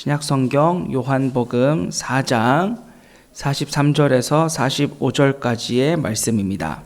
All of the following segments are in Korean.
신약성경 요한복음 4장 43절에서 45절까지의 말씀입니다.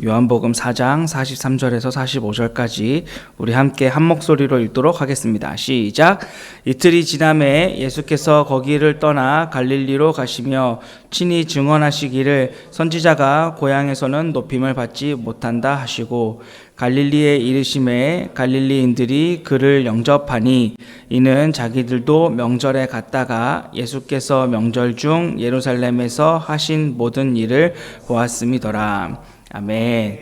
요한복음 4장 43절에서 45절까지 우리 함께 한 목소리로 읽도록 하겠습니다. 시작. 이틀이 지남에 예수께서 거기를 떠나 갈릴리로 가시며 친히 증언하시기를 선지자가 고향에서는 높임을 받지 못한다 하시고 갈릴리에 이르심에 갈릴리인들이 그를 영접하니 이는 자기들도 명절에 갔다가 예수께서 명절 중 예루살렘에서 하신 모든 일을 보았음이더라. 아멘.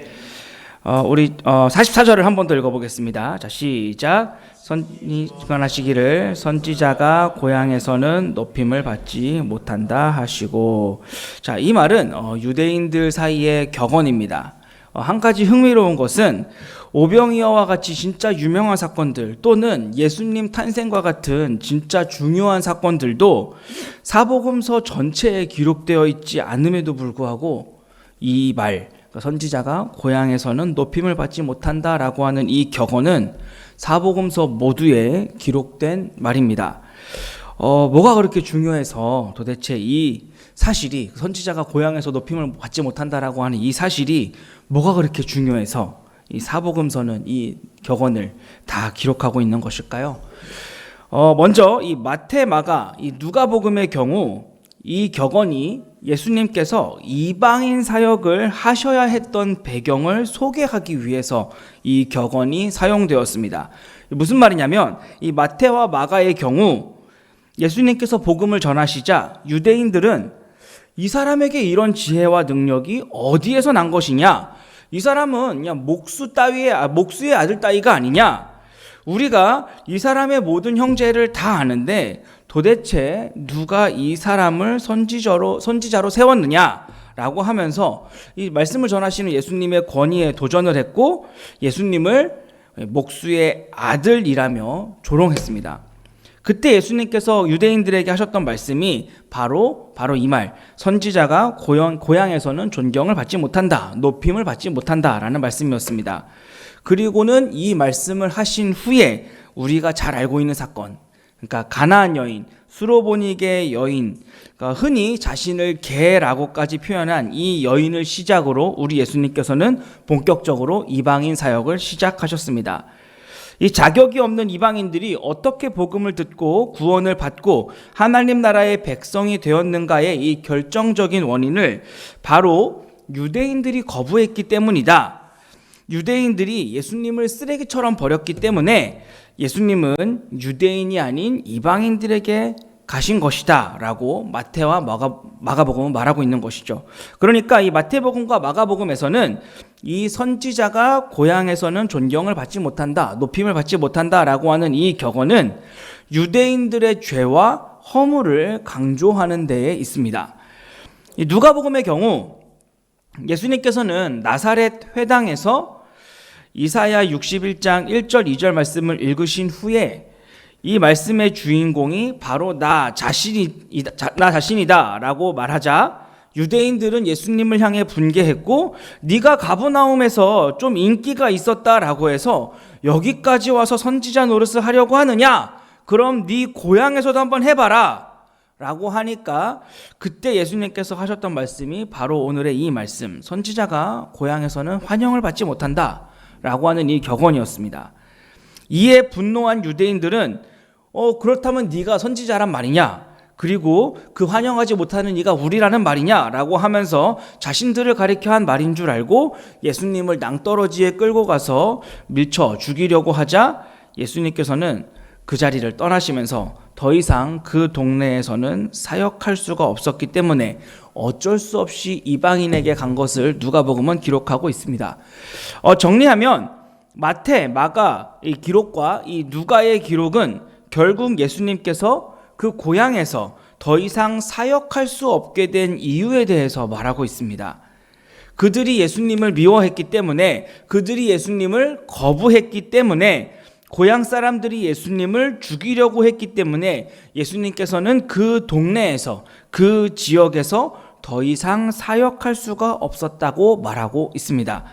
우리 44절을 한 번 더 읽어보겠습니다. 자, 시작. 증언하시기를 선지자가 고향에서는 높임을 받지 못한다 하시고, 자, 이 말은 유대인들 사이의 격언입니다. 한 가지 흥미로운 것은 오병이어와 같이 진짜 유명한 사건들 또는 예수님 탄생과 같은 진짜 중요한 사건들도 사복음서 전체에 기록되어 있지 않음에도 불구하고 이 말, 선지자가 고향에서는 높임을 받지 못한다라고 하는 이 격언은 사복음서 모두에 기록된 말입니다. 뭐가 그렇게 중요해서 도대체 이 사실이 선지자가 고향에서 높임을 받지 못한다라고 하는 이 사실이 뭐가 그렇게 중요해서 이 사복음서는 이 격언을 다 기록하고 있는 것일까요? 먼저 이 마태, 마가, 이 누가복음의 경우 이 격언이 예수님께서 이방인 사역을 하셔야 했던 배경을 소개하기 위해서 이 격언이 사용되었습니다. 무슨 말이냐면 이 마태와 마가의 경우 예수님께서 복음을 전하시자 유대인들은 이 사람에게 이런 지혜와 능력이 어디에서 난 것이냐? 이 사람은 그냥 목수의 아들 따위가 아니냐? 우리가 이 사람의 모든 형제를 다 아는데 도대체 누가 이 사람을 선지자로 세웠느냐라고 하면서 이 말씀을 전하시는 예수님의 권위에 도전을 했고 예수님을 목수의 아들이라며 조롱했습니다. 그때 예수님께서 유대인들에게 하셨던 말씀이 바로 이 말, 선지자가 고향에서는 존경을 받지 못한다, 높임을 받지 못한다라는 말씀이었습니다. 그리고는 이 말씀을 하신 후에 우리가 잘 알고 있는 사건, 그러니까 가나안 여인, 수로보니게 여인, 그러니까 흔히 자신을 개라고까지 표현한 이 여인을 시작으로 우리 예수님께서는 본격적으로 이방인 사역을 시작하셨습니다. 이 자격이 없는 이방인들이 어떻게 복음을 듣고 구원을 받고 하나님 나라의 백성이 되었는가의 이 결정적인 원인을 바로 유대인들이 거부했기 때문이다. 유대인들이 예수님을 쓰레기처럼 버렸기 때문에 예수님은 유대인이 아닌 이방인들에게 가신 것이다 라고 마태와 마가복음은 말하고 있는 것이죠. 그러니까 이 마태복음과 마가복음에서는 이 선지자가 고향에서는 존경을 받지 못한다, 높임을 받지 못한다 라고 하는 이 격언은 유대인들의 죄와 허물을 강조하는 데에 있습니다. 이 누가복음의 경우 예수님께서는 나사렛 회당에서 이사야 61장 1절 2절 말씀을 읽으신 후에 이 말씀의 주인공이 바로 나 자신이다 라고 말하자 유대인들은 예수님을 향해 분개했고 네가 가버나움에서 좀 인기가 있었다라고 해서 여기까지 와서 선지자 노릇을 하려고 하느냐? 그럼 네 고향에서도 한번 해봐라 라고 하니까 그때 예수님께서 하셨던 말씀이 바로 오늘의 이 말씀, 선지자가 고향에서는 환영을 받지 못한다 라고 하는 이 격언이었습니다. 이에 분노한 유대인들은 그렇다면 네가 선지자란 말이냐? 그리고 그 환영하지 못하는 네가 우리라는 말이냐? 라고 하면서 자신들을 가리켜 한 말인 줄 알고 예수님을 낭떠러지에 끌고 가서 밀쳐 죽이려고 하자 예수님께서는 그 자리를 떠나시면서 더 이상 그 동네에서는 사역할 수가 없었기 때문에 어쩔 수 없이 이방인에게 간 것을 누가복음은 기록하고 있습니다. 정리하면 마태, 마가 이 기록과 이 누가의 기록은 결국 예수님께서 그 고향에서 더 이상 사역할 수 없게 된 이유에 대해서 말하고 있습니다. 그들이 예수님을 미워했기 때문에, 그들이 예수님을 거부했기 때문에, 고향 사람들이 예수님을 죽이려고 했기 때문에 예수님께서는 그 동네에서, 그 지역에서 더 이상 사역할 수가 없었다고 말하고 있습니다.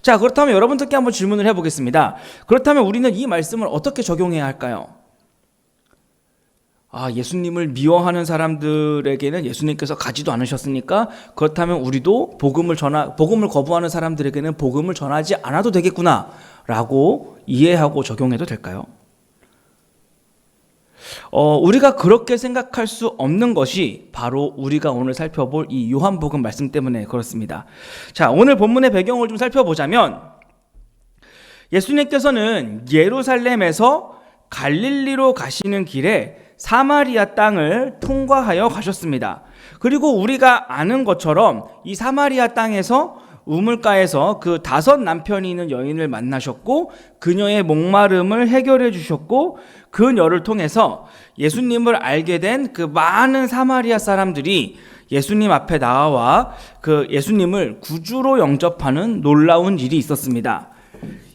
자, 그렇다면 여러분들께 한번 질문을 해보겠습니다. 그렇다면 우리는 이 말씀을 어떻게 적용해야 할까요? 예수님을 미워하는 사람들에게는 예수님께서 가지도 않으셨으니까 그렇다면 우리도 복음을 거부하는 사람들에게는 복음을 전하지 않아도 되겠구나라고 이해하고 적용해도 될까요? 우리가 그렇게 생각할 수 없는 것이 바로 우리가 오늘 살펴볼 이 요한복음 말씀 때문에 그렇습니다. 자, 오늘 본문의 배경을 좀 살펴보자면 예수님께서는 예루살렘에서 갈릴리로 가시는 길에 사마리아 땅을 통과하여 가셨습니다. 그리고 우리가 아는 것처럼 이 사마리아 땅에서 우물가에서 그 5 남편이 있는 여인을 만나셨고 그녀의 목마름을 해결해 주셨고 그녀를 통해서 예수님을 알게 된 그 많은 사마리아 사람들이 예수님 앞에 나와 그 예수님을 구주로 영접하는 놀라운 일이 있었습니다.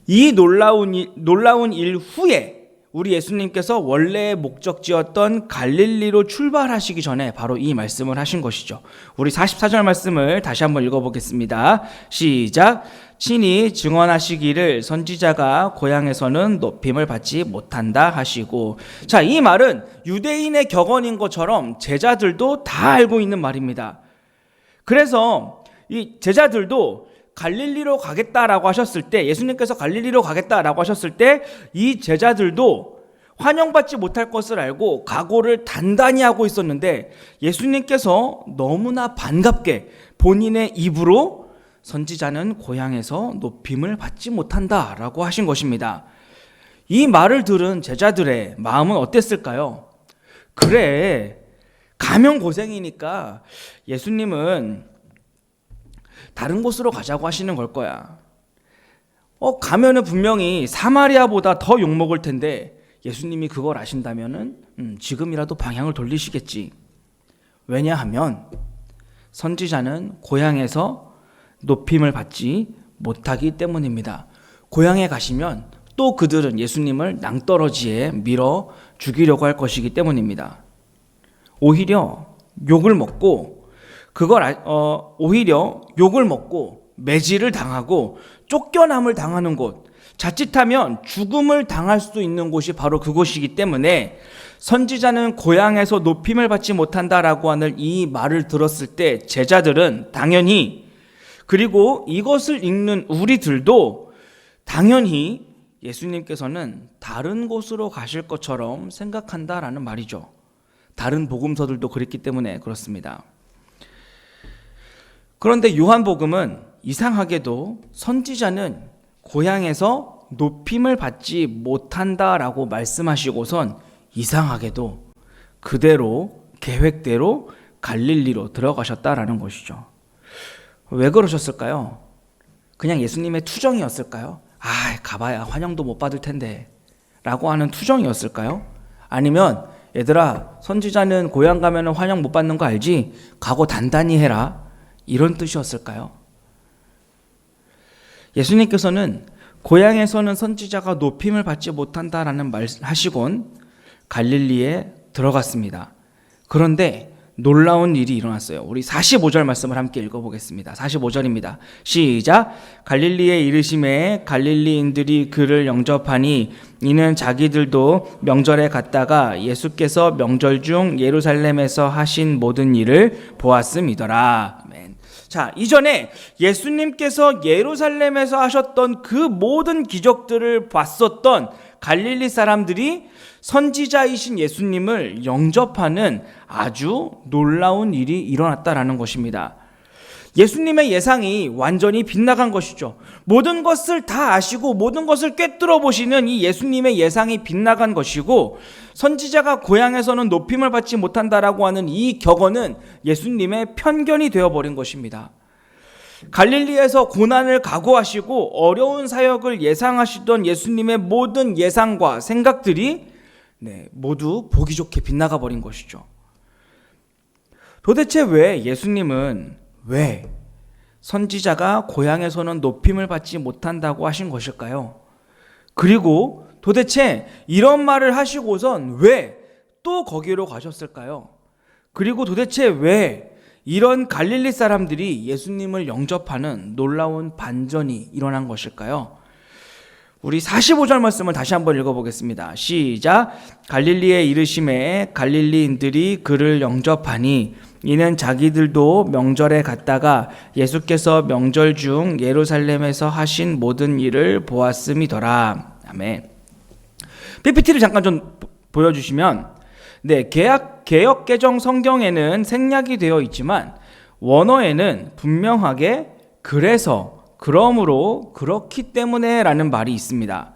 이 놀라운 일 후에 우리 예수님께서 원래의 목적지였던 갈릴리로 출발하시기 전에 바로 이 말씀을 하신 것이죠. 우리 44절 말씀을 다시 한번 읽어보겠습니다. 시작. 친히 증언하시기를 선지자가 고향에서는 높임을 받지 못한다 하시고. 자, 이 말은 유대인의 격언인 것처럼 제자들도 다 알고 있는 말입니다. 그래서 이 제자들도 갈릴리로 가겠다라고 하셨을 때, 예수님께서 갈릴리로 가겠다라고 하셨을 때 이 제자들도 환영받지 못할 것을 알고 각오를 단단히 하고 있었는데 예수님께서 너무나 반갑게 본인의 입으로 선지자는 고향에서 높임을 받지 못한다라고 하신 것입니다. 이 말을 들은 제자들의 마음은 어땠을까요? 그래, 가면 고생이니까 예수님은 다른 곳으로 가자고 하시는 걸 거야. 가면은 분명히 사마리아보다 더 욕먹을 텐데 예수님이 그걸 아신다면은 지금이라도 방향을 돌리시겠지. 왜냐하면 선지자는 고향에서 높임을 받지 못하기 때문입니다. 고향에 가시면 또 그들은 예수님을 낭떠러지에 밀어 죽이려고 할 것이기 때문입니다. 오히려 욕을 먹고 매질을 당하고 쫓겨남을 당하는 곳, 자칫하면 죽음을 당할 수도 있는 곳이 바로 그곳이기 때문에 선지자는 고향에서 높임을 받지 못한다라고 하는 이 말을 들었을 때 제자들은 당연히, 그리고 이것을 읽는 우리들도 당연히 예수님께서는 다른 곳으로 가실 것처럼 생각한다라는 말이죠. 다른 복음서들도 그랬기 때문에 그렇습니다. 그런데 요한복음은 이상하게도 선지자는 고향에서 높임을 받지 못한다라고 말씀하시고선 이상하게도 그대로 계획대로 갈릴리로 들어가셨다라는 것이죠. 왜 그러셨을까요? 그냥 예수님의 투정이었을까요? 가봐야 환영도 못 받을 텐데 라고 하는 투정이었을까요? 아니면 얘들아, 선지자는 고향 가면 환영 못 받는 거 알지? 각오 단단히 해라, 이런 뜻이었을까요? 예수님께서는 고향에서는 선지자가 높임을 받지 못한다라는 말 하시곤 갈릴리에 들어갔습니다. 그런데 놀라운 일이 일어났어요. 우리 45절 말씀을 함께 읽어보겠습니다. 45절입니다. 시작. 갈릴리에 이르심에 갈릴리인들이 그를 영접하니 이는 자기들도 명절에 갔다가 예수께서 명절 중 예루살렘에서 하신 모든 일을 보았음이더라. 아멘. 자, 이전에 예수님께서 예루살렘에서 하셨던 그 모든 기적들을 봤었던 갈릴리 사람들이 선지자이신 예수님을 영접하는 아주 놀라운 일이 일어났다라는 것입니다. 예수님의 예상이 완전히 빗나간 것이죠. 모든 것을 다 아시고 모든 것을 꿰뚫어 보시는 이 예수님의 예상이 빗나간 것이고, 선지자가 고향에서는 높임을 받지 못한다라고 하는 이 격언은 예수님의 편견이 되어버린 것입니다. 갈릴리에서 고난을 각오하시고 어려운 사역을 예상하시던 예수님의 모든 예상과 생각들이 모두 보기 좋게 빗나가 버린 것이죠. 도대체 왜 예수님은 왜 선지자가 고향에서는 높임을 받지 못한다고 하신 것일까요? 그리고 도대체 이런 말을 하시고선 왜 또 거기로 가셨을까요? 그리고 도대체 왜 이런 갈릴리 사람들이 예수님을 영접하는 놀라운 반전이 일어난 것일까요? 우리 45절 말씀을 다시 한번 읽어보겠습니다. 시작. 갈릴리에 이르심에 갈릴리인들이 그를 영접하니 이는 자기들도 명절에 갔다가 예수께서 명절 중 예루살렘에서 하신 모든 일을 보았음이더라. 아멘. PPT를 잠깐 좀 보여주시면, 네, 개역 개정 성경에는 생략이 되어 있지만 원어에는 분명하게 그래서, 그러므로, 그렇기 때문에 라는 말이 있습니다.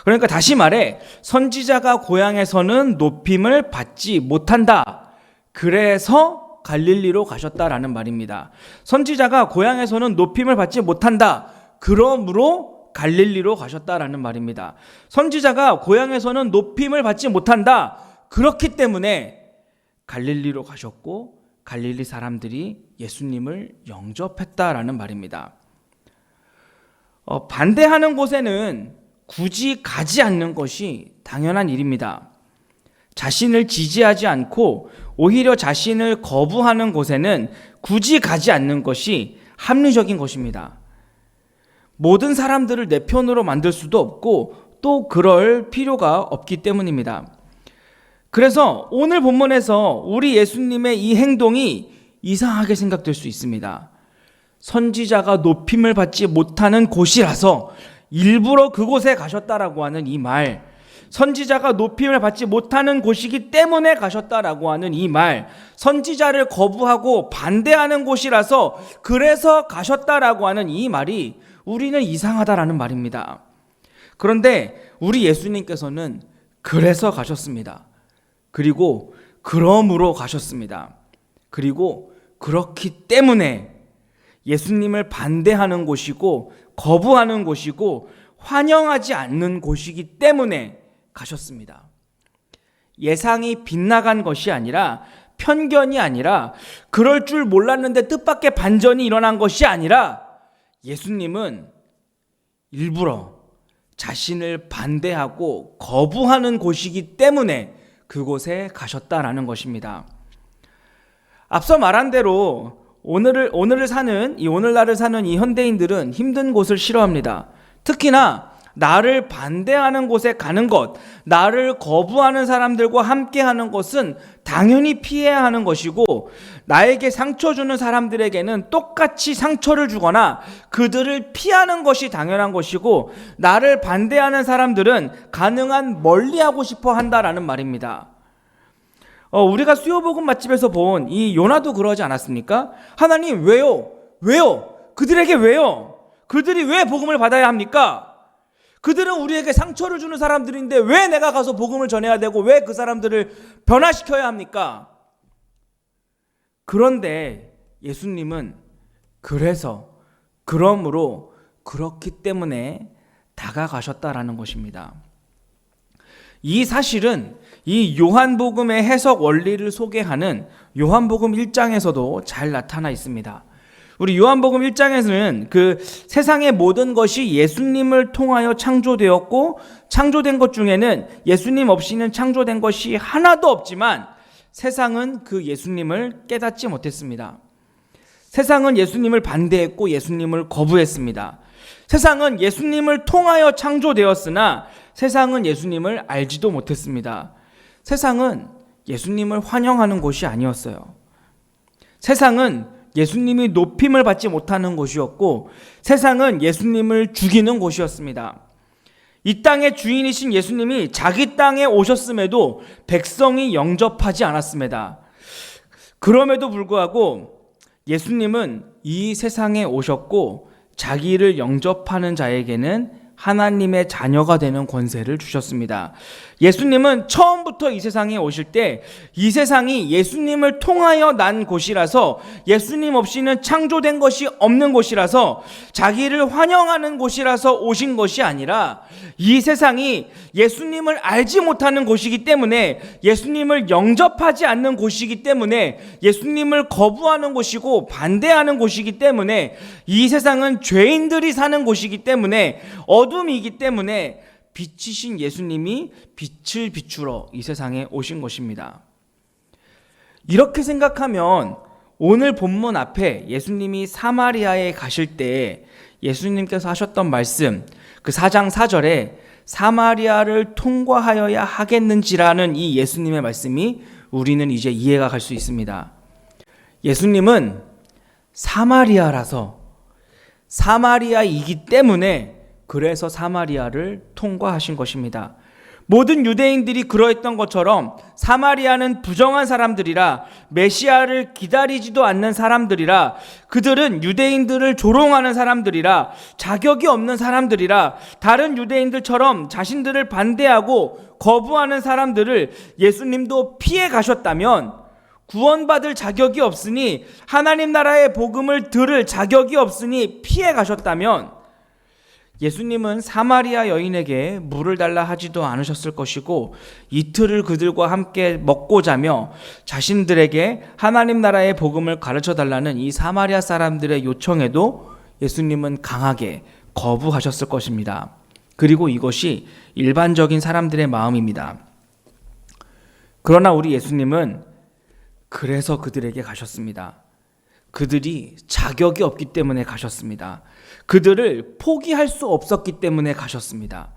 그러니까 다시 말해 선지자가 고향에서는 높임을 받지 못한다. 그래서 갈릴리로 가셨다라는 말입니다. 선지자가 고향에서는 높임을 받지 못한다. 그러므로 갈릴리로 가셨다라는 말입니다. 선지자가 고향에서는 높임을 받지 못한다. 그렇기 때문에 갈릴리로 가셨고 갈릴리 사람들이 예수님을 영접했다라는 말입니다. 반대하는 곳에는 굳이 가지 않는 것이 당연한 일입니다. 자신을 지지하지 않고 오히려 자신을 거부하는 곳에는 굳이 가지 않는 것이 합리적인 것입니다. 모든 사람들을 내 편으로 만들 수도 없고 또 그럴 필요가 없기 때문입니다. 그래서 오늘 본문에서 우리 예수님의 이 행동이 이상하게 생각될 수 있습니다. 선지자가 높임을 받지 못하는 곳이라서 일부러 그곳에 가셨다라고 하는 이 말, 선지자가 높임을 받지 못하는 곳이기 때문에 가셨다라고 하는 이 말, 선지자를 거부하고 반대하는 곳이라서 그래서 가셨다라고 하는 이 말이 우리는 이상하다라는 말입니다. 그런데 우리 예수님께서는 그래서 가셨습니다. 그리고 그러므로 가셨습니다. 그리고 그렇기 때문에 예수님을 반대하는 곳이고 거부하는 곳이고 환영하지 않는 곳이기 때문에 가셨습니다. 예상이 빗나간 것이 아니라, 편견이 아니라, 그럴 줄 몰랐는데 뜻밖의 반전이 일어난 것이 아니라 예수님은 일부러 자신을 반대하고 거부하는 곳이기 때문에 그곳에 가셨다라는 것입니다. 앞서 말한 대로 오늘날을 사는 이 현대인들은 힘든 곳을 싫어합니다. 특히나 나를 반대하는 곳에 가는 것, 나를 거부하는 사람들과 함께 하는 것은 당연히 피해야 하는 것이고, 나에게 상처 주는 사람들에게는 똑같이 상처를 주거나 그들을 피하는 것이 당연한 것이고, 나를 반대하는 사람들은 가능한 멀리하고 싶어 한다라는 말입니다. 우리가 수요복음 맛집에서 본 이 요나도 그러지 않았습니까? 하나님, 왜요? 그들에게 왜요? 그들이 왜 복음을 받아야 합니까? 그들은 우리에게 상처를 주는 사람들인데 왜 내가 가서 복음을 전해야 되고 왜 그 사람들을 변화시켜야 합니까? 그런데 예수님은 그래서, 그러므로, 그렇기 때문에 다가가셨다라는 것입니다. 이 사실은 이 요한복음의 해석 원리를 소개하는 요한복음 1장에서도 잘 나타나 있습니다. 우리 요한복음 1장에서는 그 세상의 모든 것이 예수님을 통하여 창조되었고, 창조된 것 중에는 예수님 없이는 창조된 것이 하나도 없지만 세상은 그 예수님을 깨닫지 못했습니다. 세상은 예수님을 반대했고 예수님을 거부했습니다. 세상은 예수님을 통하여 창조되었으나 세상은 예수님을 알지도 못했습니다. 세상은 예수님을 환영하는 곳이 아니었어요. 세상은 예수님이 높임을 받지 못하는 곳이었고, 세상은 예수님을 죽이는 곳이었습니다. 이 땅의 주인이신 예수님이 자기 땅에 오셨음에도 백성이 영접하지 않았습니다. 그럼에도 불구하고 예수님은 이 세상에 오셨고 자기를 영접하는 자에게는 하나님의 자녀가 되는 권세를 주셨습니다. 예수님은 처음부터 이 세상에 오실 때 이 세상이 예수님을 통하여 난 곳이라서, 예수님 없이는 창조된 것이 없는 곳이라서, 자기를 환영하는 곳이라서 오신 것이 아니라 이 세상이 예수님을 알지 못하는 곳이기 때문에, 예수님을 영접하지 않는 곳이기 때문에, 예수님을 거부하는 곳이고 반대하는 곳이기 때문에, 이 세상은 죄인들이 사는 곳이기 때문에, 어둠이기 때문에 빛이신 예수님이 빛을 비추러 이 세상에 오신 것입니다. 이렇게 생각하면 오늘 본문 앞에 예수님이 사마리아에 가실 때 예수님께서 하셨던 말씀, 그 4장 4절에 사마리아를 통과하여야 하겠는지라는 이 예수님의 말씀이 우리는 이제 이해가 갈 수 있습니다. 예수님은 사마리아라서, 사마리아이기 때문에 그래서 사마리아를 통과하신 것입니다. 모든 유대인들이 그러했던 것처럼 사마리아는 부정한 사람들이라, 메시아를 기다리지도 않는 사람들이라, 그들은 유대인들을 조롱하는 사람들이라, 자격이 없는 사람들이라, 다른 유대인들처럼 자신들을 반대하고 거부하는 사람들을 예수님도 피해 가셨다면, 구원받을 자격이 없으니, 하나님 나라의 복음을 들을 자격이 없으니 피해 가셨다면, 예수님은 사마리아 여인에게 물을 달라 하지도 않으셨을 것이고, 이틀을 그들과 함께 먹고 자며 자신들에게 하나님 나라의 복음을 가르쳐 달라는 이 사마리아 사람들의 요청에도 예수님은 강하게 거부하셨을 것입니다. 그리고 이것이 일반적인 사람들의 마음입니다. 그러나 우리 예수님은 그래서 그들에게 가셨습니다. 그들이 자격이 없기 때문에 가셨습니다. 그들을 포기할 수 없었기 때문에 가셨습니다.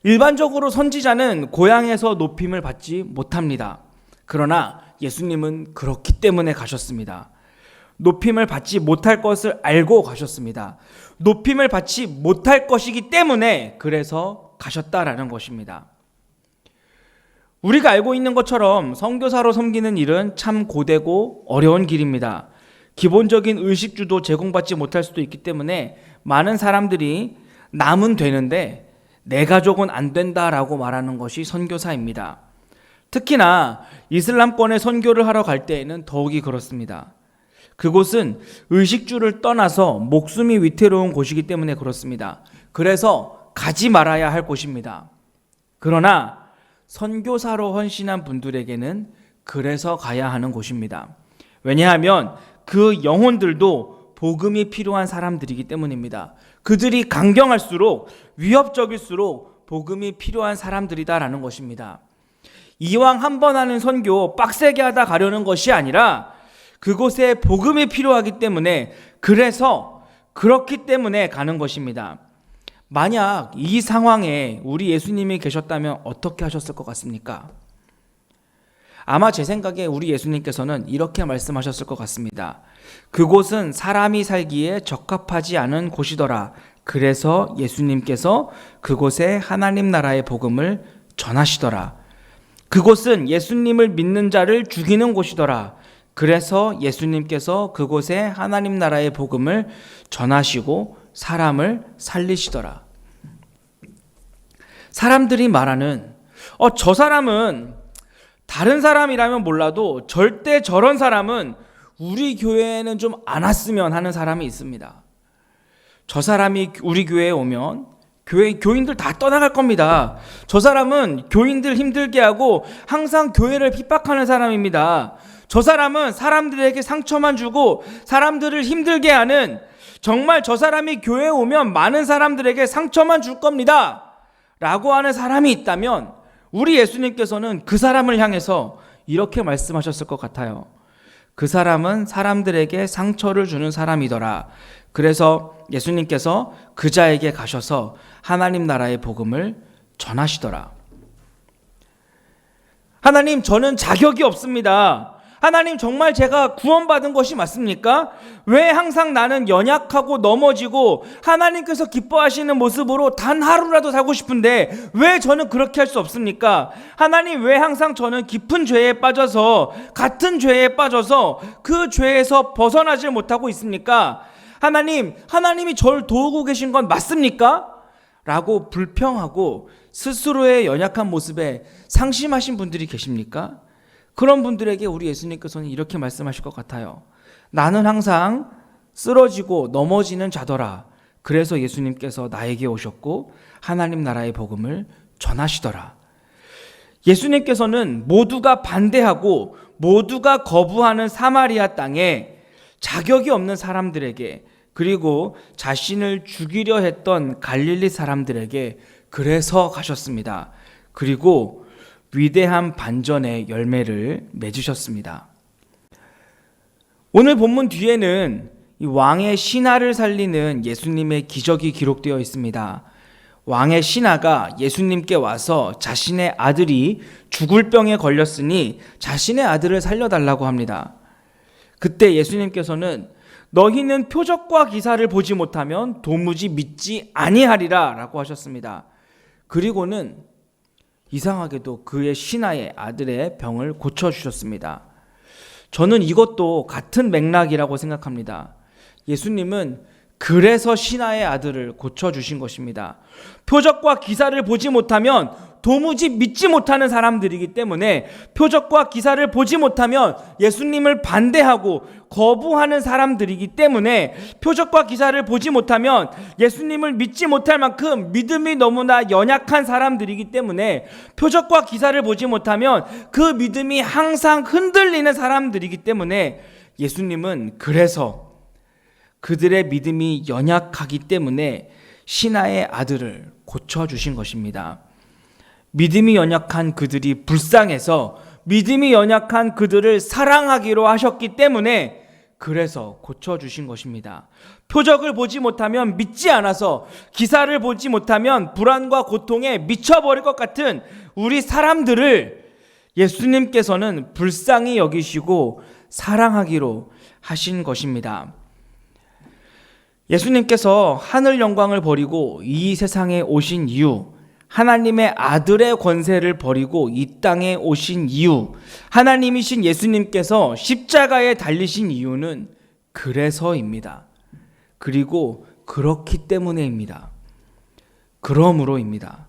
일반적으로 선지자는 고향에서 높임을 받지 못합니다. 그러나 예수님은 그렇기 때문에 가셨습니다. 높임을 받지 못할 것을 알고 가셨습니다. 높임을 받지 못할 것이기 때문에 그래서 가셨다라는 것입니다. 우리가 알고 있는 것처럼 선교사로 섬기는 일은 참 고되고 어려운 길입니다. 기본적인 의식주도 제공받지 못할 수도 있기 때문에 많은 사람들이 남은 되는데 내 가족은 안 된다라고 말하는 것이 선교사입니다. 특히나 이슬람권에 선교를 하러 갈 때에는 더욱이 그렇습니다. 그곳은 의식주를 떠나서 목숨이 위태로운 곳이기 때문에 그렇습니다. 그래서 가지 말아야 할 곳입니다. 그러나 선교사로 헌신한 분들에게는 그래서 가야 하는 곳입니다. 왜냐하면 그 영혼들도 복음이 필요한 사람들이기 때문입니다. 그들이 강경할수록, 위협적일수록 복음이 필요한 사람들이다라는 것입니다. 이왕 한 번 하는 선교 빡세게 하다 가려는 것이 아니라 그곳에 복음이 필요하기 때문에, 그래서 그렇기 때문에 가는 것입니다. 만약 이 상황에 우리 예수님이 계셨다면 어떻게 하셨을 것 같습니까? 아마 제 생각에 우리 예수님께서는 이렇게 말씀하셨을 것 같습니다. 그곳은 사람이 살기에 적합하지 않은 곳이더라. 그래서 예수님께서 그곳에 하나님 나라의 복음을 전하시더라. 그곳은 예수님을 믿는 자를 죽이는 곳이더라. 그래서 예수님께서 그곳에 하나님 나라의 복음을 전하시고 사람을 살리시더라. 사람들이 말하는 저 사람은 다른 사람이라면 몰라도 절대 저런 사람은 우리 교회에는 좀 안 왔으면 하는 사람이 있습니다. 저 사람이 우리 교회에 오면 교인들 다 떠나갈 겁니다. 저 사람은 교인들 힘들게 하고 항상 교회를 핍박하는 사람입니다. 저 사람은 사람들에게 상처만 주고 사람들을 힘들게 하는, 정말 저 사람이 교회에 오면 많은 사람들에게 상처만 줄 겁니다 라고 하는 사람이 있다면 우리 예수님께서는 그 사람을 향해서 이렇게 말씀하셨을 것 같아요. 그 사람은 사람들에게 상처를 주는 사람이더라. 그래서 예수님께서 그 자에게 가셔서 하나님 나라의 복음을 전하시더라. 하나님, 저는 자격이 없습니다. 하나님, 정말 제가 구원받은 것이 맞습니까? 왜 항상 나는 연약하고 넘어지고 하나님께서 기뻐하시는 모습으로 단 하루라도 살고 싶은데 왜 저는 그렇게 할 수 없습니까? 하나님, 왜 항상 저는 깊은 죄에 빠져서, 같은 죄에 빠져서 그 죄에서 벗어나질 못하고 있습니까? 하나님이 저를 도우고 계신 건 맞습니까? 라고 불평하고 스스로의 연약한 모습에 상심하신 분들이 계십니까? 그런 분들에게 우리 예수님께서는 이렇게 말씀하실 것 같아요. 나는 항상 쓰러지고 넘어지는 자더라. 그래서 예수님께서 나에게 오셨고 하나님 나라의 복음을 전하시더라. 예수님께서는 모두가 반대하고 모두가 거부하는 사마리아 땅에 자격이 없는 사람들에게, 그리고 자신을 죽이려 했던 갈릴리 사람들에게 그래서 가셨습니다. 그리고 위대한 반전의 열매를 맺으셨습니다. 오늘 본문 뒤에는 이 왕의 신하를 살리는 예수님의 기적이 기록되어 있습니다. 왕의 신하가 예수님께 와서 자신의 아들이 죽을 병에 걸렸으니 자신의 아들을 살려달라고 합니다. 그때 예수님께서는 너희는 표적과 기사를 보지 못하면 도무지 믿지 아니하리라 라고 하셨습니다. 그리고는 이상하게도 그의 신하의 아들의 병을 고쳐주셨습니다. 저는 이것도 같은 맥락이라고 생각합니다. 예수님은 그래서 신하의 아들을 고쳐주신 것입니다. 표적과 기사를 보지 못하면 도무지 믿지 못하는 사람들이기 때문에, 표적과 기사를 보지 못하면 예수님을 반대하고 거부하는 사람들이기 때문에, 표적과 기사를 보지 못하면 예수님을 믿지 못할 만큼 믿음이 너무나 연약한 사람들이기 때문에, 표적과 기사를 보지 못하면 그 믿음이 항상 흔들리는 사람들이기 때문에, 예수님은 그래서 그들의 믿음이 연약하기 때문에 신하의 아들을 고쳐주신 것입니다. 믿음이 연약한 그들이 불쌍해서 믿음이 연약한 그들을 사랑하기로 하셨기 때문에 그래서 고쳐주신 것입니다. 표적을 보지 못하면 믿지 않아서, 기사를 보지 못하면 불안과 고통에 미쳐버릴 것 같은 우리 사람들을 예수님께서는 불쌍히 여기시고 사랑하기로 하신 것입니다. 예수님께서 하늘 영광을 버리고 이 세상에 오신 이유, 하나님의 아들의 권세를 버리고 이 땅에 오신 이유, 하나님이신 예수님께서 십자가에 달리신 이유는 그래서입니다. 그리고 그렇기 때문에입니다. 그러므로입니다.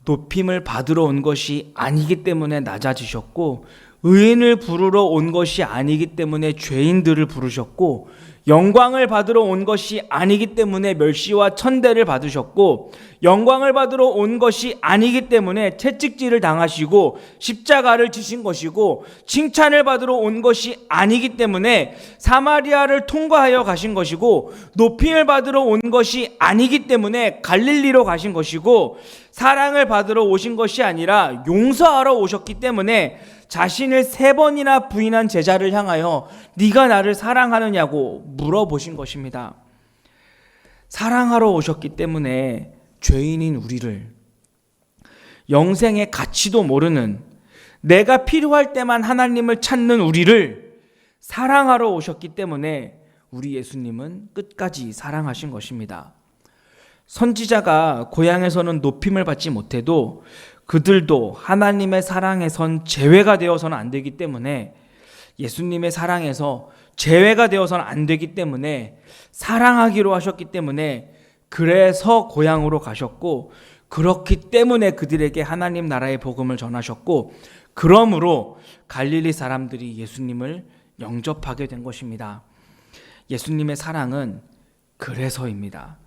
높임을 받으러 온 것이 아니기 때문에 낮아지셨고, 의인을 부르러 온 것이 아니기 때문에 죄인들을 부르셨고, 영광을 받으러 온 것이 아니기 때문에 멸시와 천대를 받으셨고, 영광을 받으러 온 것이 아니기 때문에 채찍질을 당하시고 십자가를 지신 것이고, 칭찬을 받으러 온 것이 아니기 때문에 사마리아를 통과하여 가신 것이고, 높임을 받으러 온 것이 아니기 때문에 갈릴리로 가신 것이고, 사랑을 받으러 오신 것이 아니라 용서하러 오셨기 때문에 자신을 3번이나 부인한 제자를 향하여 네가 나를 사랑하느냐고 물어보신 것입니다. 사랑하러 오셨기 때문에 죄인인 우리를, 영생의 가치도 모르는, 내가 필요할 때만 하나님을 찾는 우리를 사랑하러 오셨기 때문에 우리 예수님은 끝까지 사랑하신 것입니다. 선지자가 고향에서는 높임을 받지 못해도 그들도 하나님의 사랑에선 제외가 되어서는 안 되기 때문에, 예수님의 사랑에서 제외가 되어서는 안 되기 때문에 사랑하기로 하셨기 때문에 그래서 고향으로 가셨고, 그렇기 때문에 그들에게 하나님 나라의 복음을 전하셨고, 그러므로 갈릴리 사람들이 예수님을 영접하게 된 것입니다. 예수님의 사랑은 그래서입니다.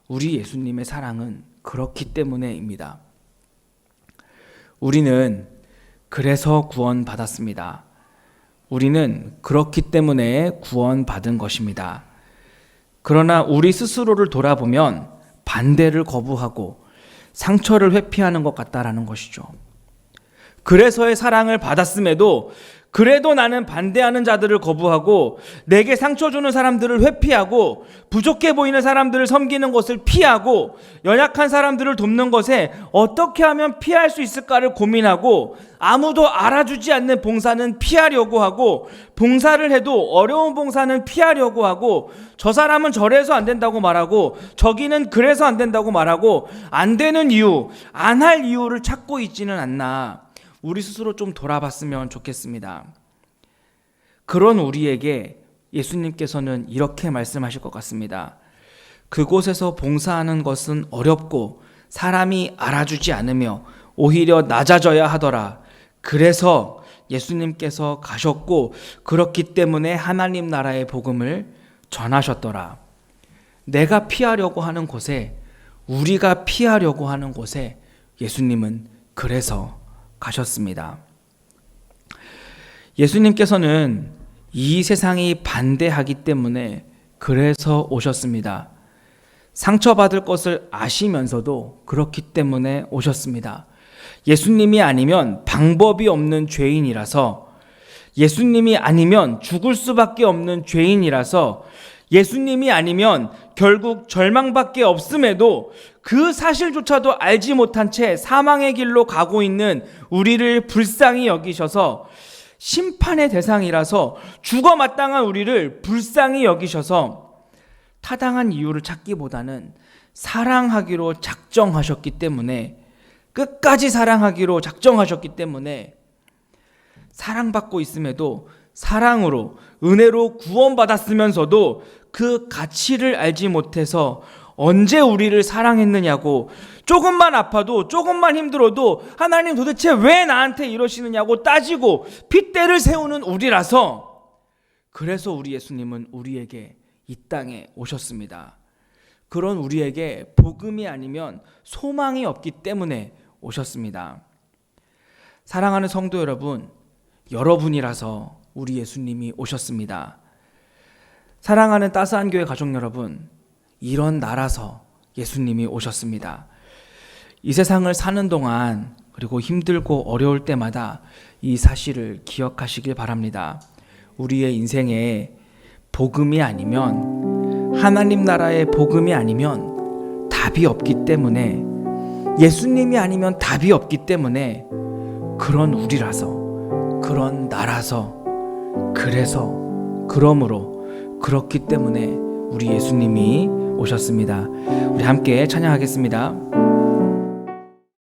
우리 예수님의 사랑은 그렇기 때문에입니다. 우리는 그래서 구원받았습니다. 우리는 그렇기 때문에 구원받은 것입니다. 그러나 우리 스스로를 돌아보면 반대를 거부하고 상처를 회피하는 것 같다라는 것이죠. 그래서의 사랑을 받았음에도 그래도 나는 반대하는 자들을 거부하고, 내게 상처 주는 사람들을 회피하고, 부족해 보이는 사람들을 섬기는 것을 피하고, 연약한 사람들을 돕는 것에 어떻게 하면 피할 수 있을까를 고민하고, 아무도 알아주지 않는 봉사는 피하려고 하고, 봉사를 해도 어려운 봉사는 피하려고 하고, 저 사람은 저래서 안 된다고 말하고, 저기는 그래서 안 된다고 말하고, 안 되는 이유, 안 할 이유를 찾고 있지는 않나. 우리 스스로 좀 돌아봤으면 좋겠습니다. 그런 우리에게 예수님께서는 이렇게 말씀하실 것 같습니다. 그곳에서 봉사하는 것은 어렵고 사람이 알아주지 않으며 오히려 낮아져야 하더라. 그래서 예수님께서 가셨고, 그렇기 때문에 하나님 나라의 복음을 전하셨더라. 내가 피하려고 하는 곳에, 우리가 피하려고 하는 곳에 예수님은 그래서 가셨습니다. 예수님께서는 이 세상이 반대하기 때문에 그래서 오셨습니다. 상처받을 것을 아시면서도 그렇기 때문에 오셨습니다. 예수님이 아니면 방법이 없는 죄인이라서, 예수님이 아니면 죽을 수밖에 없는 죄인이라서, 예수님이 아니면 결국 절망밖에 없음에도 그 사실조차도 알지 못한 채 사망의 길로 가고 있는 우리를 불쌍히 여기셔서, 심판의 대상이라서 죽어 마땅한 우리를 불쌍히 여기셔서 타당한 이유를 찾기보다는 사랑하기로 작정하셨기 때문에, 끝까지 사랑하기로 작정하셨기 때문에 사랑받고 있음에도 사랑으로, 은혜로 구원받았으면서도 그 가치를 알지 못해서 언제 우리를 사랑했느냐고, 조금만 아파도 조금만 힘들어도 하나님 도대체 왜 나한테 이러시느냐고 따지고 핏대를 세우는 우리라서, 그래서 우리 예수님은 우리에게 이 땅에 오셨습니다. 그런 우리에게 복음이 아니면 소망이 없기 때문에 오셨습니다. 사랑하는 성도 여러분, 여러분이라서 우리 예수님이 오셨습니다. 사랑하는 따스한 교회 가족 여러분, 이런 나라서 예수님이 오셨습니다. 이 세상을 사는 동안, 그리고 힘들고 어려울 때마다 이 사실을 기억하시길 바랍니다. 우리의 인생에 복음이 아니면, 하나님 나라의 복음이 아니면 답이 없기 때문에, 예수님이 아니면 답이 없기 때문에, 그런 우리라서, 그런 나라서, 그러므로 그렇기 때문에 우리 예수님이 오셨습니다. 우리 함께 찬양하겠습니다.